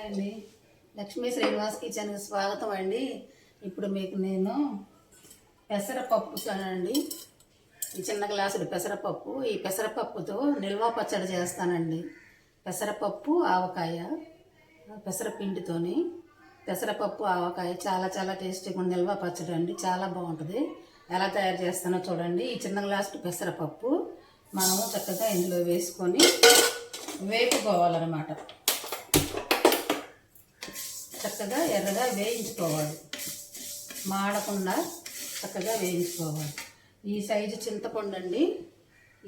Hi అండి, లక్ష్మీ శ్రీనివాస్ కిచెన్కి స్వాగతం అండి. ఇప్పుడు మీకు నేను పెసరపప్పు అండి, ఈ చిన్న గ్లాసుడు పెసరపప్పు, ఈ పెసరపప్పుతో నిల్వ పచ్చడి చేస్తానండి. పెసరపప్పు ఆవకాయ, పెసరపిండితోని పెసరపప్పు ఆవకాయ చాలా చాలా టేస్టీగా నిల్వ పచ్చడి అండి, చాలా బాగుంటుంది. ఎలా తయారు చేస్తానో చూడండి. ఈ చిన్న గ్లాసు పెసరపప్పు మనము చక్కగా ఇందులో వేసుకొని వేపుకోవాలన్నమాట. చక్కగా ఎర్రగా వేయించుకోవాలి, మాడకుండా చక్కగా వేయించుకోవాలి. ఈ సైజు చింతపండు అండి,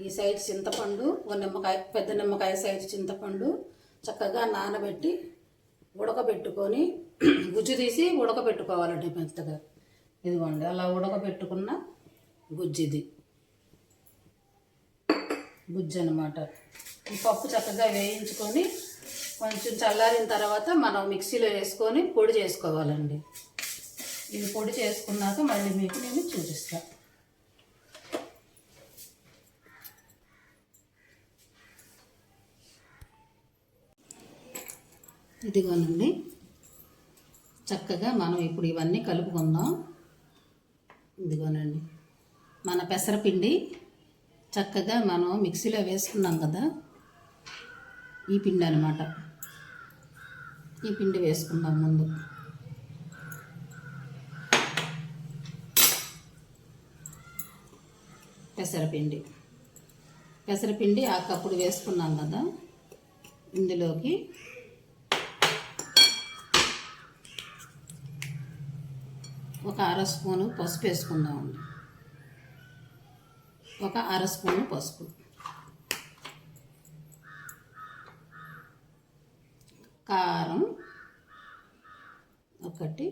ఈ సైజు చింతపండు, ఒక నిమ్మకాయ, పెద్ద నిమ్మకాయ సైజు చింతపండు చక్కగా నానబెట్టి ఉడకబెట్టుకొని గుజ్జు తీసి ఉడకబెట్టుకోవాలండి మెత్తగా. ఇదిగోండి, అలా ఉడకబెట్టుకున్న గుజ్జు అన్నమాట. ఈ పప్పు చక్కగా వేయించుకొని కొంచెం చల్లారిన తర్వాత మనం మిక్సీలో వేసుకొని పొడి చేసుకోవాలండి. ఇది పొడి చేసుకున్నాక మళ్ళీ మీకు నేను చూపిస్తాను. ఇదిగోనండి, చక్కగా మనం ఇప్పుడు ఇవన్నీ కలుపుకుందాం. ఇదిగోనండి, మన పెసరపిండి చక్కగా మనం మిక్సీలో వేసుకున్నాం కదా, ఈ పిండి అన్నమాట. ఈ పిండి వేసుకుందాం ముందు. పెసరపిండి ఆ కప్పుడు వేసుకున్నాం కదా, ఇందులోకి ఒక అర స్పూను పసుపు వేసుకుందామండి. ఒక అర స్పూను పసుపు, కారం 1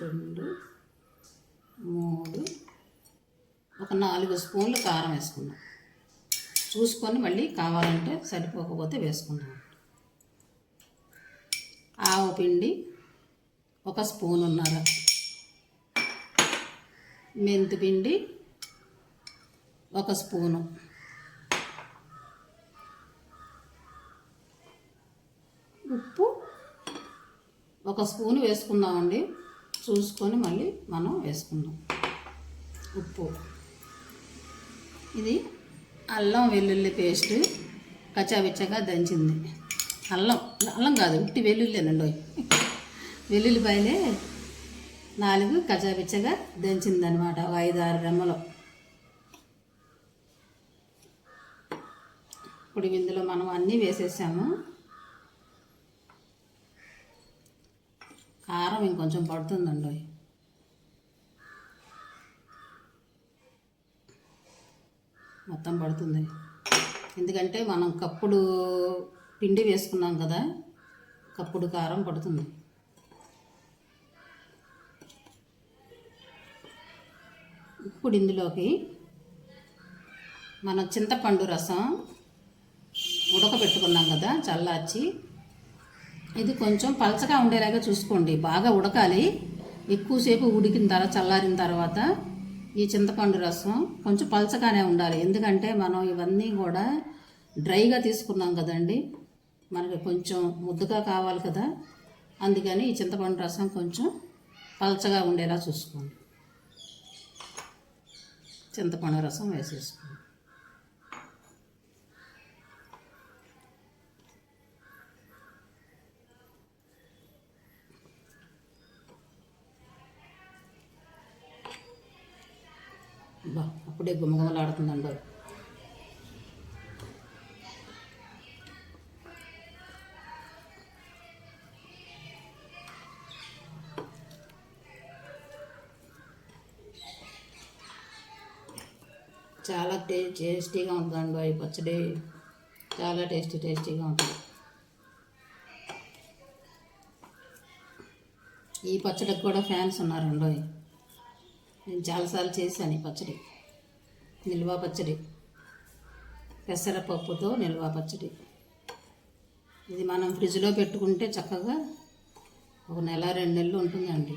2 3 ఒక 4 స్పూన్లు కారం వేసుకుందాం. చూసుకొని మళ్ళీ కావాలంటే సరిపోకపోతే వేసుకుందాం. ఆవు పిండి 1 స్పూనున్నర, మెంతి పిండి 1 స్పూను, ఉప్పు 1 స్పూను వేసుకుందామండి. చూసుకొని మళ్ళీ మనం వేసుకుందాం ఉప్పు. ఇది అల్లం వెల్లుల్లి పేస్ట్ కచ్చాపిచ్చగా దంచింది. అల్లం కాదు, ఉట్టి వెల్లుల్లేనండి. వెల్లుల్లిపాయలే 4 కచ్చాపిచ్చగా దంచిందనమాట, 5-6 రెమ్మలు. ఇప్పుడు ఇందులో మనం అన్నీ వేసేసాము. కారం ఇంకొంచెం పడుతుందండి, మొత్తం పడుతుంది. ఎందుకంటే మనం కప్పుడు పిండి వేసుకున్నాం కదా, కప్పుడు కారం పడుతుంది. ఇప్పుడు ఇందులోకి మనం చింతపండు రసం ఉడకబెట్టుకున్నాం కదా చల్లార్చి, ఇది కొంచెం పలచగా ఉండేలాగా చూసుకోండి. బాగా ఉడకాలి, ఎక్కువసేపు ఉడికిన తర్వాత చల్లారిన తర్వాత ఈ చింతపండు రసం కొంచెం పలచగానే ఉండాలి. ఎందుకంటే మనం ఇవన్నీ కూడా డ్రైగా తీసుకున్నాం కదండి, మనకి కొంచెం ముద్దగా కావాలి కదా, అందుకని ఈ చింతపండు రసం కొంచెం పలచగా ఉండేలా చూసుకోండి. చింతపండు రసం వేసేసుకోండి. అప్పుడే గుమగుమలాడుతుందండి. చాలా టేస్టీగా ఉంటుందండి ఈ పచ్చడి, చాలా టేస్టీగా ఉంటుంది. ఈ పచ్చడికి కూడా ఫ్యాన్స్ ఉన్నారండి. నేను చాలాసార్లు చేశాను ఈ పచ్చడి, నిల్వ పచ్చడి, పెసరపప్పుతో నిల్వ పచ్చడి. ఇది మనం ఫ్రిడ్జ్లో పెట్టుకుంటే చక్కగా 1 నెల 2 నెలలు ఉంటుందండి.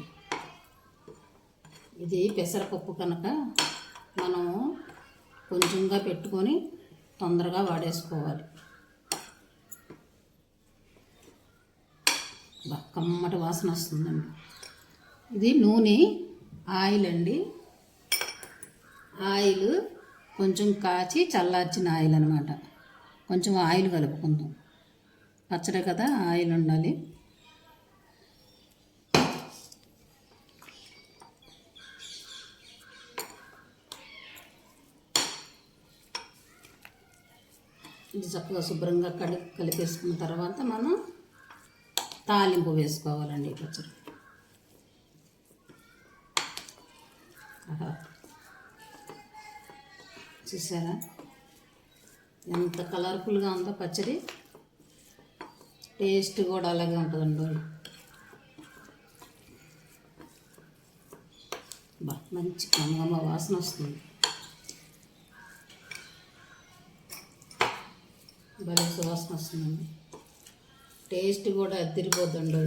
ఇది పెసరపప్పు కనుక మనం కొంచెంగా పెట్టుకొని తొందరగా వాడేసుకోవాలి. కమ్మటి వాసన వస్తుందండి. ఇది నూనె ఆయిల్ అండి. ఆయిల్ కొంచెం కాచి చల్లార్చిన ఆయిల్ అనమాట. కొంచెం ఆయిల్ కలుపుకుందాం. పచ్చడి కదా, ఆయిల్ ఉండాలి. ఇది చక్కగా శుభ్రంగా కలిపేసుకున్న తర్వాత మనం తాలింపు వేసుకోవాలండి పచ్చడి. చూసారా ఎంత కలర్ఫుల్గా ఉందో పచ్చడి. టేస్ట్ కూడా అలాగే ఉంటుందండి. మంచి కమ్మమ్మ వాసన వస్తుంది. భలే సువాసన వస్తుందండి. టేస్ట్ కూడా అదిరిపోద్దండి.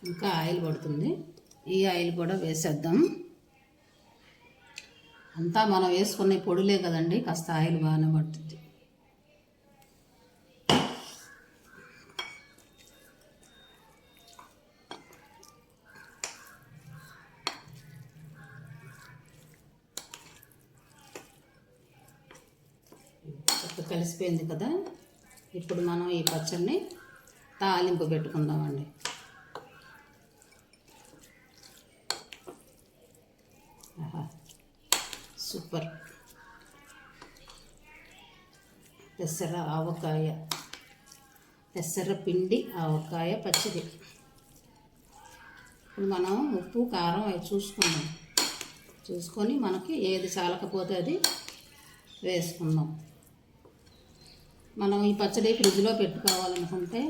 ఇంకా ఆయిల్ పడుతుంది. ఈ ఆయిల్ కూడా వేసేద్దాం. అంతా మనం వేసుకునే పొడులే కదండి, కాస్త ఆయిల్ బాగానే పడుతుంది. చక్కగా కలిసిపోయింది కదా. ఇప్పుడు మనం ఈ పచ్చడిని తాలింపు పెట్టుకుందామండి. సూపర్. పెసర పిండి ఆవకాయ పచ్చడి. ఇప్పుడు మనం ఉప్పు కారం అవి చూసుకొని మనకి ఏది చాలకపోతే అది వేసుకుందాం. మనం ఈ పచ్చడి ఫ్రిడ్జ్లో పెట్టుకోవాలనుకుంటే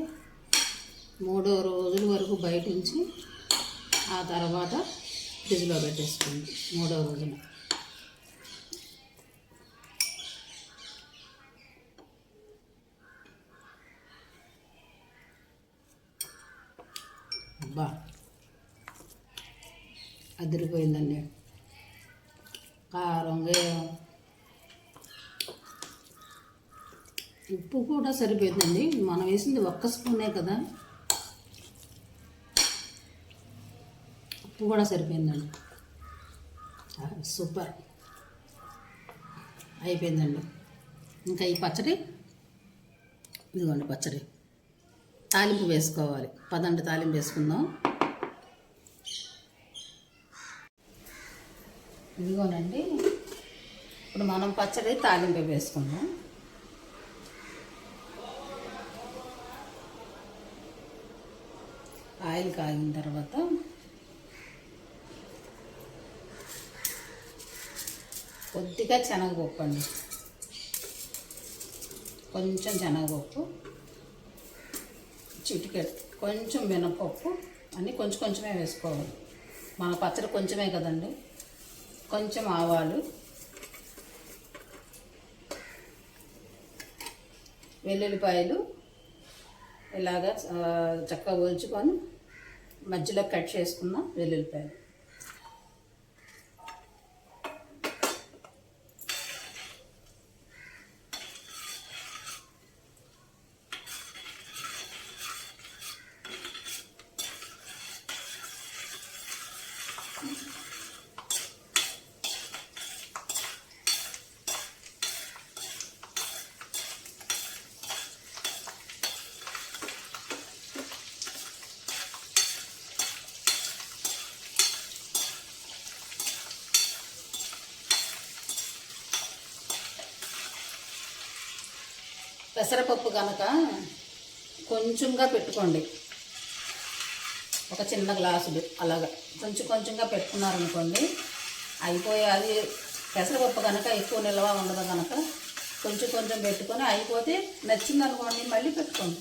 3 రోజుల వరకు బయట ఉంచి ఆ తర్వాత ఫ్రిడ్జ్లో పెట్టేసుకోండి 3వ రోజున. అదిరిపోయిందండి. కారంగా ఉప్పు కూడా సరిపోయిందండి. మనం వేసింది 1 స్పూనే కదా, ఉప్పు కూడా సరిపోయిందండి. సూపర్ అయిపోయిందండి. ఇంకా ఈ పచ్చడి ఇదిగోండి. పచ్చడి తాలింపు వేసుకోవాలి. పదండి తాలింపు వేసుకుందాం. ఇదిగోనండి. ఇప్పుడు మనం పచ్చడి తాలింపు వేసుకుందాం. ఆయిల్ కాగిన తర్వాత కొద్దిగా శనగపప్పు అండి, కొంచెం శనగపప్పు, చిటికెడు కొంచెం మినపప్పు అన్నీ కొంచెమే వేసుకోవాలి. మన పచ్చడి కొంచెమే కదండి. కొంచెం ఆవాలు, వెల్లుల్లిపాయలు ఇలాగా చక్కగా ఒలుచుకొని మధ్యలో కట్ చేసుకున్న వెల్లుల్లిపాయలు, పెసరపప్పు కనుక కొంచెంగా పెట్టుకోండి. ఒక చిన్న గ్లాసులు అలాగా కొంచెంగా పెట్టుకున్నారనుకోండి అయిపోయి. అది పెసరపప్పు కనుక ఎక్కువ నిల్వ ఉండదు కనుక కొంచెం పెట్టుకొని అయిపోతే నచ్చిందనుకోండి మళ్ళీ పెట్టుకోండి.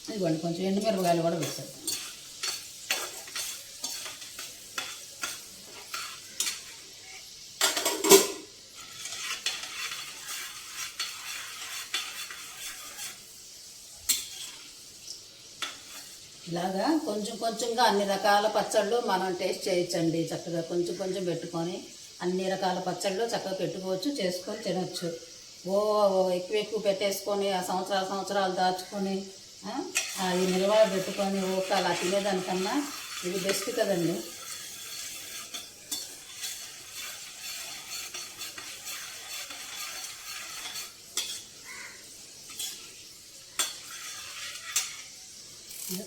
ఇదిగోండి. కొంచెం ఎండుమిరపకాయలు కూడా వేసేద్దాం. ఇలాగా కొంచెం కొంచెంగా అన్ని రకాల పచ్చళ్ళు మనం టేస్ట్ చేయొచ్చండి. చక్కగా కొంచెం కొంచెం పెట్టుకొని అన్ని రకాల పచ్చళ్ళు చక్కగా పెట్టుకోవచ్చు, చేసుకొని తినొచ్చు. ఓ ఎక్కువ ఎక్కువ పెట్టేసుకొని ఆ సంవత్సరాలు దాచుకొని అది నిల్వ పెట్టుకొని అలా తినేదానికన్నా ఇది బెస్ట్ కదండి.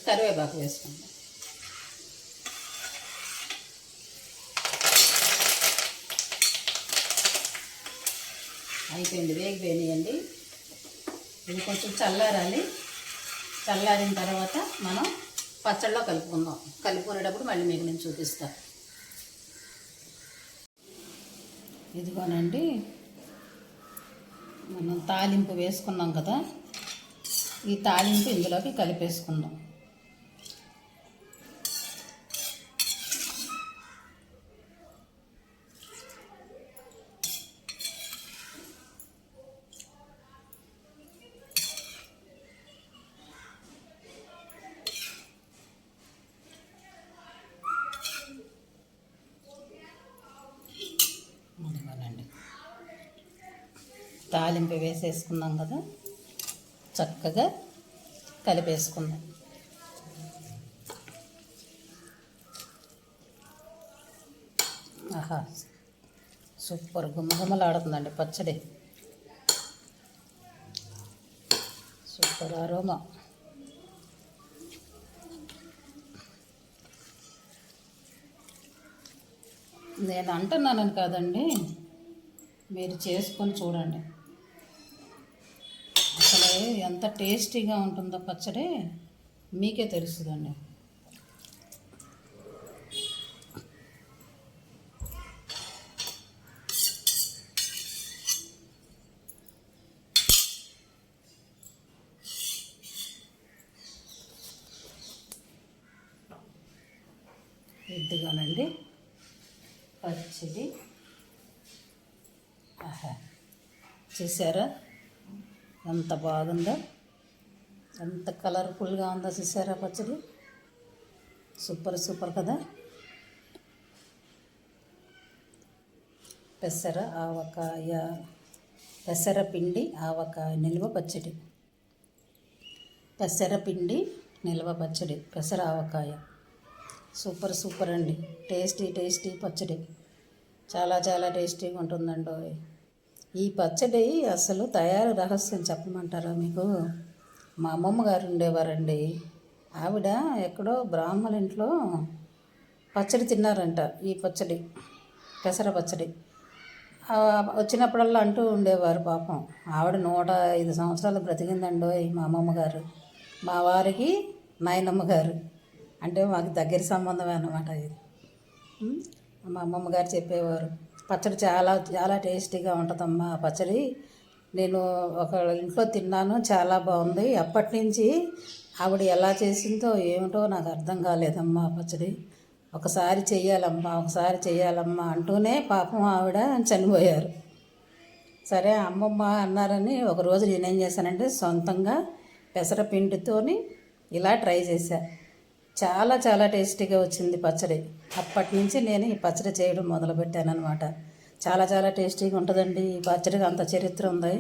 కరివేపాకు వేసుకుందాం. అయిపోయింది, వేగిపోయినాయండి. ఇది కొంచెం చల్లారాలి. చల్లారిన తర్వాత మనం పచ్చళ్ళలో కలుపుకుందాం. కలుపుకునేటప్పుడు మళ్ళీ మీకు నేను చూపిస్తాను. ఇదిగోనండి, మనం తాలింపు వేసుకున్నాం కదా, ఈ తాలింపు ఇందులోకి కలిపేసుకుందాం. తాలింపు వేసేసుకున్నాం కదా, చక్కగా కలిపేసుకుందాం. ఆహా, సూపర్ గుమగుమలాడుతుందండి పచ్చడి. Super aroma. నేను అంటున్నానని కాదండి, మీరు చేసుకొని చూడండి. అసలు ఎంత టేస్టీగా ఉంటుందో పచ్చడి మీకే తెలుస్తుందండి. ఇదిగోనండి పచ్చడి. ఆహా, చూసారా ఎంత బాగుందో, ఎంత కలర్ఫుల్గా ఉందో చూసారా పచ్చడి. సూపర్ సూపర్ కదా. పెసరపిండి ఆవకాయ నిల్వ పచ్చడి. పెసరపిండి నిల్వ పచ్చడి, పెసర ఆవకాయ. సూపర్ సూపర్ అండి. టేస్టీ పచ్చడి. చాలా చాలా టేస్టీగా ఉంటుందండి. ఈ పచ్చడి అసలు తయారు రహస్యం చెప్పమంటారా మీకు? మా అమ్మమ్మ గారు ఉండేవారండి. ఆవిడ ఎక్కడో బ్రాహ్మణ ఇంట్లో పచ్చడి తిన్నారంట. ఈ పచ్చడి, పెసర పచ్చడి వచ్చినప్పుడల్లా అంటూ ఉండేవారు. పాపం ఆవిడ 105 సంవత్సరాలు బ్రతికిందండో మా అమ్మమ్మ గారు. మా వారికి నాయనమ్మ గారు, అంటే మాకు దగ్గర సంబంధమే అన్నమాట ఇది. మా అమ్మమ్మ గారు చెప్పేవారు, పచ్చడి చాలా చాలా టేస్టీగా ఉంటుందమ్మా పచ్చడి. నేను ఒక ఇంట్లో తిన్నాను, చాలా బాగుంది. అప్పటి నుంచి ఆవిడ ఎలా చేసిందో ఏమిటో నాకు అర్థం కాలేదమ్మా పచ్చడి. ఒకసారి చెయ్యాలమ్మా అంటూనే పాపం ఆవిడ చనిపోయారు. సరే అమ్మమ్మ అన్నారని ఒకరోజు నేనేం చేశానంటే సొంతంగా పెసరపిండితోని ఇలా ట్రై చేశాను. చాలా చాలా టేస్టీగా వచ్చింది పచ్చడి. అప్పటి నుంచి నేను ఈ పచ్చడి చేయడం మొదలుపెట్టాను అనమాట. చాలా చాలా టేస్టీగా ఉంటుందండి ఈ పచ్చడికి, అంత చరిత్ర ఉంది.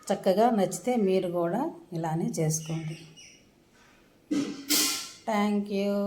చక్కగా నచ్చితే మీరు కూడా ఇలానే చేసుకోండి. Thank you.